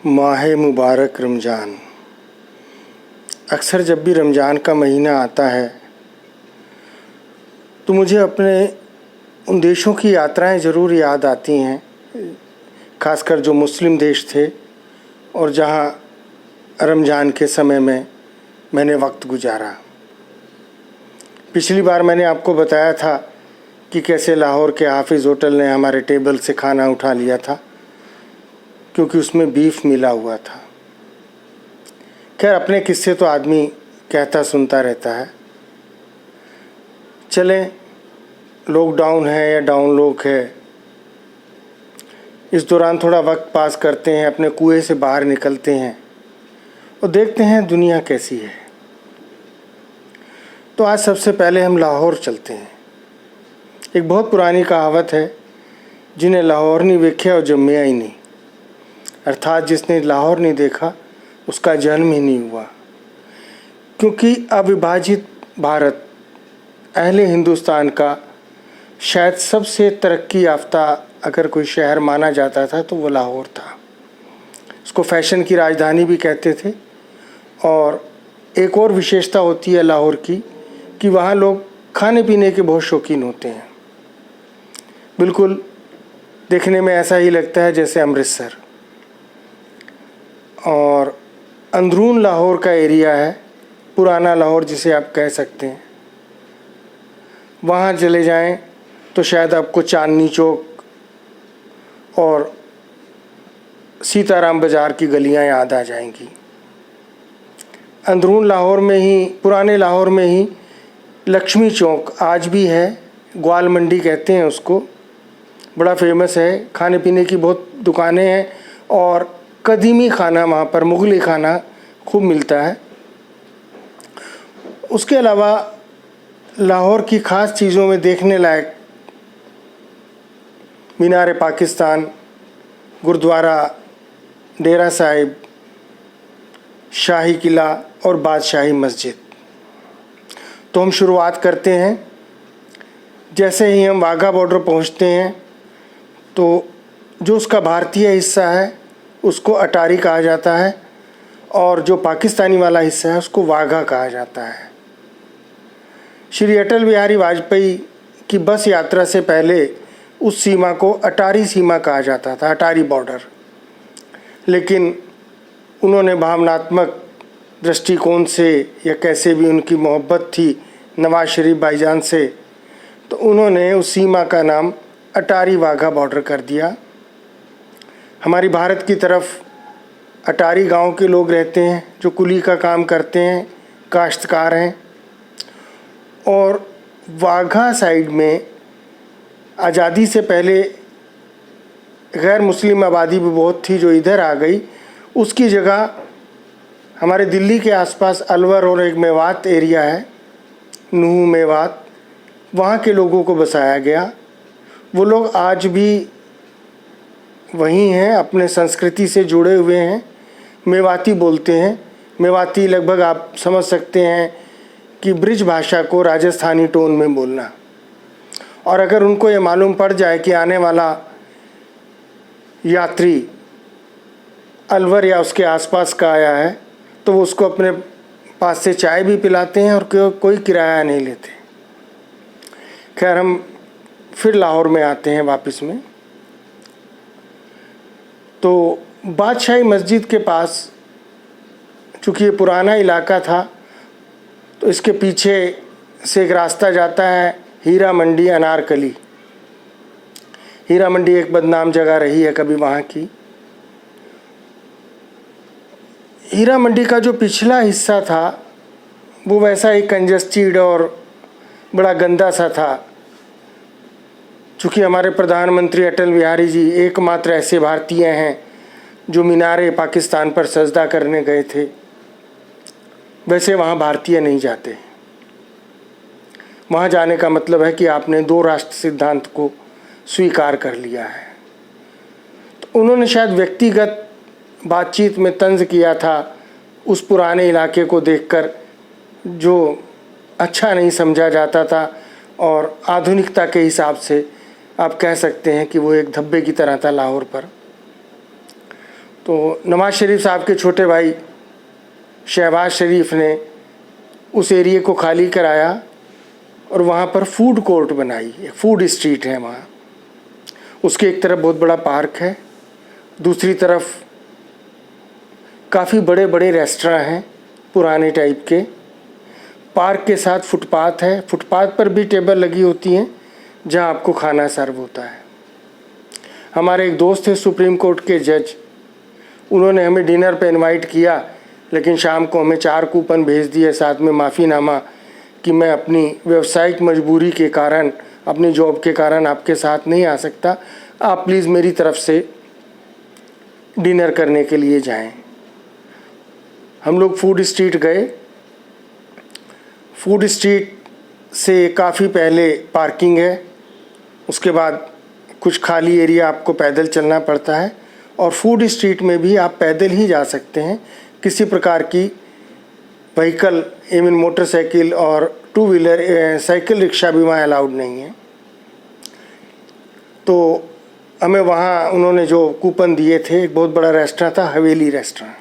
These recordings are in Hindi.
माह मुबारक रमज़ान। अक्सर जब भी रमज़ान का महीना आता है तो मुझे अपने उन देशों की यात्राएं ज़रूर याद आती हैं, खासकर जो मुस्लिम देश थे और जहां रमज़ान के समय में मैंने वक्त गुजारा। पिछली बार मैंने आपको बताया था कि कैसे लाहौर के हाफिज़ होटल ने हमारे टेबल से खाना उठा लिया था क्योंकि उसमें बीफ मिला हुआ था। खैर, अपने किस्से तो आदमी कहता सुनता रहता है। चलें, लॉकडाउन है या डाउन लॉक है, इस दौरान थोड़ा वक्त पास करते हैं, अपने कुएं से बाहर निकलते हैं और देखते हैं दुनिया कैसी है। तो आज सबसे पहले हम लाहौर चलते हैं। एक बहुत पुरानी कहावत है, जिन्हें लाहौर नहीं वेख्या और जम्मिया ही नहीं, अर्थात जिसने लाहौर नहीं देखा उसका जन्म ही नहीं हुआ। क्योंकि अविभाजित भारत, अहले हिंदुस्तान का शायद सबसे तरक्की याफ्ता अगर कोई शहर माना जाता था तो वो लाहौर था। उसको फैशन की राजधानी भी कहते थे। और एक और विशेषता होती है लाहौर की कि वहाँ लोग खाने पीने के बहुत शौकीन होते हैं। बिल्कुल देखने में ऐसा ही लगता है जैसे अमृतसर। और अंदरून लाहौर का एरिया है, पुराना लाहौर जिसे आप कह सकते हैं। वहाँ चले जाएं तो शायद आपको चांदनी चौक और सीताराम बाज़ार की गलियाँ याद आ जाएंगी। अंदरून लाहौर में ही, पुराने लाहौर में ही लक्ष्मी चौक आज भी है, ग्वाल मंडी कहते हैं उसको, बड़ा फेमस है। खाने पीने की बहुत दुकानें हैं और कदीमी खाना वहाँ पर, मुग़ली खाना खूब मिलता है। उसके अलावा लाहौर की ख़ास चीज़ों में देखने लायक मीनार पाकिस्तान, गुरुद्वारा, डेरा साहिब, शाही किला और बादशाही मस्जिद। तो हम शुरुआत करते हैं। जैसे ही हम वाघा बॉर्डर पहुंचते हैं तो जो उसका भारतीय हिस्सा है उसको अटारी कहा जाता है और जो पाकिस्तानी वाला हिस्सा है उसको वाघा कहा जाता है। श्री अटल बिहारी वाजपेयी की बस यात्रा से पहले उस सीमा को अटारी सीमा कहा जाता था, अटारी बॉर्डर। लेकिन उन्होंने भावनात्मक दृष्टिकोण से या कैसे भी उनकी मोहब्बत थी नवाज शरीफ भाईजान से, तो उन्होंने उस सीमा का नाम अटारी वाघा बॉर्डर कर दिया। हमारी भारत की तरफ अटारी गांव के लोग रहते हैं जो कुली का काम करते हैं, काश्तकार हैं। और वाघा साइड में आज़ादी से पहले गैर मुस्लिम आबादी भी बहुत थी जो इधर आ गई। उसकी जगह हमारे दिल्ली के आसपास अलवर और एक मेवात एरिया है, नूह मेवात, वहाँ के लोगों को बसाया गया। वो लोग आज भी वहीं हैं, अपने संस्कृति से जुड़े हुए हैं, मेवाती बोलते हैं। मेवाती लगभग आप समझ सकते हैं कि ब्रिज भाषा को राजस्थानी टोन में बोलना। और अगर उनको ये मालूम पड़ जाए कि आने वाला यात्री अलवर या उसके आसपास का आया है तो वो उसको अपने पास से चाय भी पिलाते हैं और कोई किराया नहीं लेते। खैर, हम फिर लाहौर में आते हैं वापस में। तो बादशाही मस्जिद के पास, चूँकि ये पुराना इलाका था, तो इसके पीछे से एक रास्ता जाता है हीरा मंडी, अनारकली। हीरा मंडी एक बदनाम जगह रही है कभी वहाँ की। हीरा मंडी का जो पिछला हिस्सा था वो वैसा ही कंजस्टेड और बड़ा गंदा सा था। चूँकि हमारे प्रधानमंत्री अटल बिहारी जी एकमात्र ऐसे भारतीय हैं जो मीनारे पाकिस्तान पर सजदा करने गए थे, वैसे वहाँ भारतीय नहीं जाते। वहाँ जाने का मतलब है कि आपने दो राष्ट्र सिद्धांत को स्वीकार कर लिया है। तो उन्होंने शायद व्यक्तिगत बातचीत में तंज किया था उस पुराने इलाके को देखकर जो अच्छा नहीं समझा जाता था और आधुनिकता के हिसाब से आप कह सकते हैं कि वो एक धब्बे की तरह था लाहौर पर। तो नवाज शरीफ साहब के छोटे भाई शहबाज शरीफ ने उस एरिए को खाली कराया और वहाँ पर फूड कोर्ट बनाई, एक फूड स्ट्रीट है वहाँ। उसके एक तरफ बहुत बड़ा पार्क है, दूसरी तरफ काफ़ी बड़े बड़े रेस्टोरेंट हैं पुराने टाइप के। पार्क के साथ फुटपाथ है, फुटपाथ पर भी टेबल लगी होती हैं जहाँ आपको खाना सर्व होता है। हमारे एक दोस्त थे सुप्रीम कोर्ट के जज, उन्होंने हमें डिनर पे इनवाइट किया, लेकिन शाम को हमें 4 कूपन भेज दिए साथ में माफ़ीनामा कि मैं अपनी व्यावसायिक मजबूरी के कारण, अपनी जॉब के कारण आपके साथ नहीं आ सकता, आप प्लीज़ मेरी तरफ से डिनर करने के लिए जाएं। हम लोग फूड स्ट्रीट गए। फूड स्ट्रीट से काफ़ी पहले पार्किंग है, उसके बाद कुछ खाली एरिया आपको पैदल चलना पड़ता है, और फूड स्ट्रीट में भी आप पैदल ही जा सकते हैं। किसी प्रकार की व्हीकल इवन मोटरसाइकिल और 2 व्हीलर साइकिल रिक्शा भी वहाँ अलाउड नहीं है। तो हमें वहाँ उन्होंने जो कूपन दिए थे, एक बहुत बड़ा रेस्टोरेंट था, हवेली रेस्टोरेंट।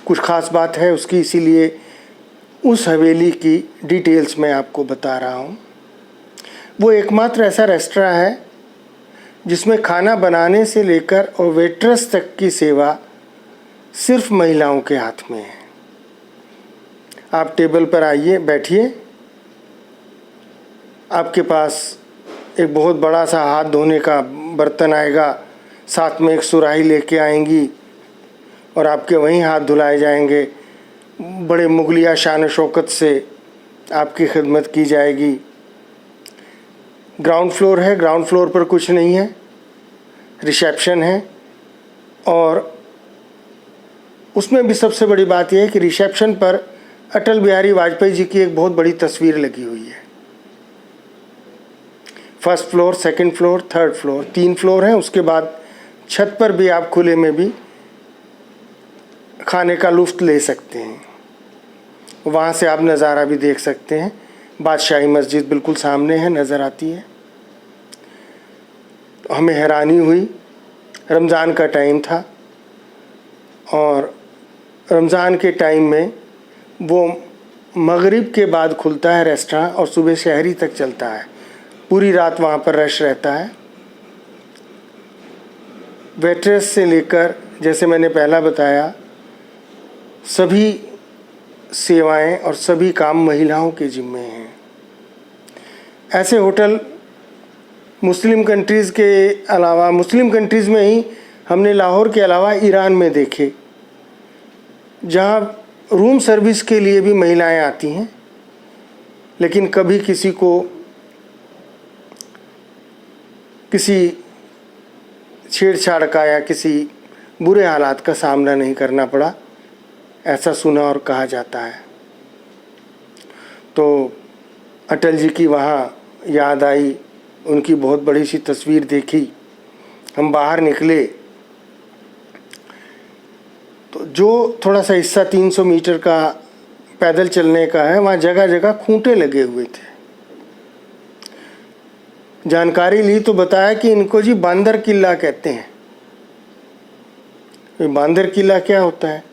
कुछ ख़ास बात है उसकी, इसीलिए उस हवेली की डिटेल्स मैं आपको बता रहा हूँ। वो एकमात्र ऐसा रेस्टोरेंट है जिसमें खाना बनाने से लेकर और वेट्रेस तक की सेवा सिर्फ महिलाओं के हाथ में है। आप टेबल पर आइए, बैठिए, आपके पास एक बहुत बड़ा सा हाथ धोने का बर्तन आएगा, साथ में एक सुराही लेके आएंगी और आपके वहीं हाथ धुलाए जाएंगे। बड़े मुगलिया शान शौकत से आपकी खिदमत की जाएगी। ग्राउंड फ्लोर है, ग्राउंड फ्लोर पर कुछ नहीं है, रिसेप्शन है, और उसमें भी सबसे बड़ी बात यह है कि रिसेप्शन पर अटल बिहारी वाजपेयी जी की एक बहुत बड़ी तस्वीर लगी हुई है। First floor, second floor, third floor, 3 floor हैं। उसके बाद छत पर भी आप खुले में भी खाने का लुत्फ़ ले सकते हैं। वहाँ से आप नज़ारा भी देख सकते हैं। बादशाही मस्जिद बिल्कुल सामने है, नज़र आती है। हमें हैरानी हुई, रमज़ान का टाइम था और रमज़ान के टाइम में वो मगरिब के बाद खुलता है रेस्टोरेंट और सुबह शहरी तक चलता है। पूरी रात वहाँ पर रश रहता है। वेट्रेस से लेकर, जैसे मैंने पहला बताया, सभी सेवाएं और सभी काम महिलाओं के जिम्मे हैं। ऐसे होटल मुस्लिम कंट्रीज़ के अलावा, मुस्लिम कंट्रीज़ में ही हमने लाहौर के अलावा ईरान में देखे, जहाँ रूम सर्विस के लिए भी महिलाएं आती हैं, लेकिन कभी किसी को किसी छेड़छाड़ का या किसी बुरे हालात का सामना नहीं करना पड़ा, ऐसा सुना और कहा जाता है। तो अटल जी की वहाँ याद आई, उनकी बहुत बड़ी सी तस्वीर देखी। हम बाहर निकले तो जो थोड़ा सा हिस्सा 300 मीटर का पैदल चलने का है, वहाँ जगह जगह खूंटे लगे हुए थे। जानकारी ली तो बताया कि इनको जी बांदर किला कहते हैं। ये बांदर किला क्या होता है?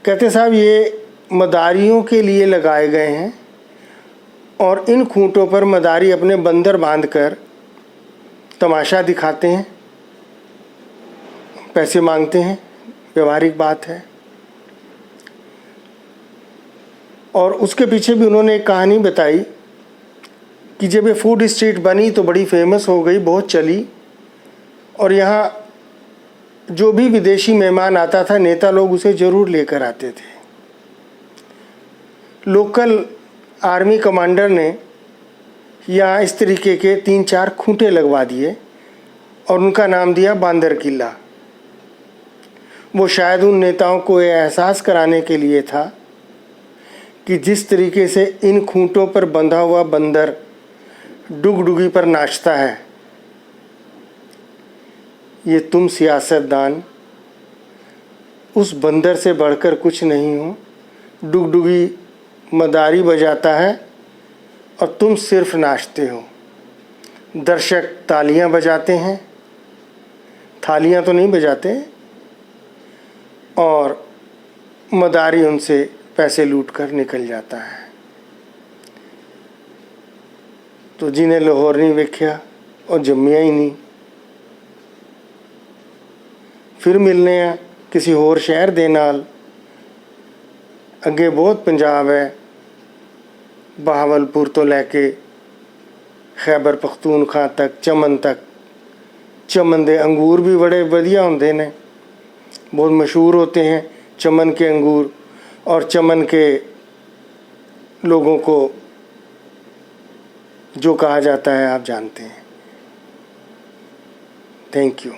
कहते साहब ये मदारियों के लिए लगाए गए हैं और इन खूंटों पर मदारी अपने बंदर बांधकर तमाशा दिखाते हैं, पैसे मांगते हैं, व्यवहारिक बात है। और उसके पीछे भी उन्होंने एक कहानी बताई कि जब ये फूड स्ट्रीट बनी तो बड़ी फेमस हो गई, बहुत चली, और यहाँ जो भी विदेशी मेहमान आता था, नेता लोग उसे ज़रूर लेकर आते थे। लोकल आर्मी कमांडर ने यहाँ इस तरीके के 3-4 खूंटे लगवा दिए और उनका नाम दिया बांदर किला। वो शायद उन नेताओं को ये एहसास कराने के लिए था कि जिस तरीके से इन खूंटों पर बंधा हुआ बंदर डुगडुगी पर नाचता है, ये तुम सियासतदान उस बंदर से बढ़कर कुछ नहीं हो। डुगडुगी मदारी बजाता है और तुम सिर्फ नाचते हो। दर्शक तालियां बजाते हैं, थालियां तो नहीं बजाते, और मदारी उनसे पैसे लूट कर निकल जाता है। तो जिन्हें लाहौर नहीं वेख्या और जम्मिया ही नहीं। फिर मिलने हैं किसी होर शहर दे नाल। अगे बहुत पंजाब है, बहावलपुर तो लैके खैबर पख्तूनख्वा तक, चमन तक। चमन दे अंगूर भी बड़े वधिया होंदे ने, बहुत मशहूर होते हैं चमन के अंगूर। और चमन के लोगों को जो कहा जाता है आप जानते हैं। Thank you.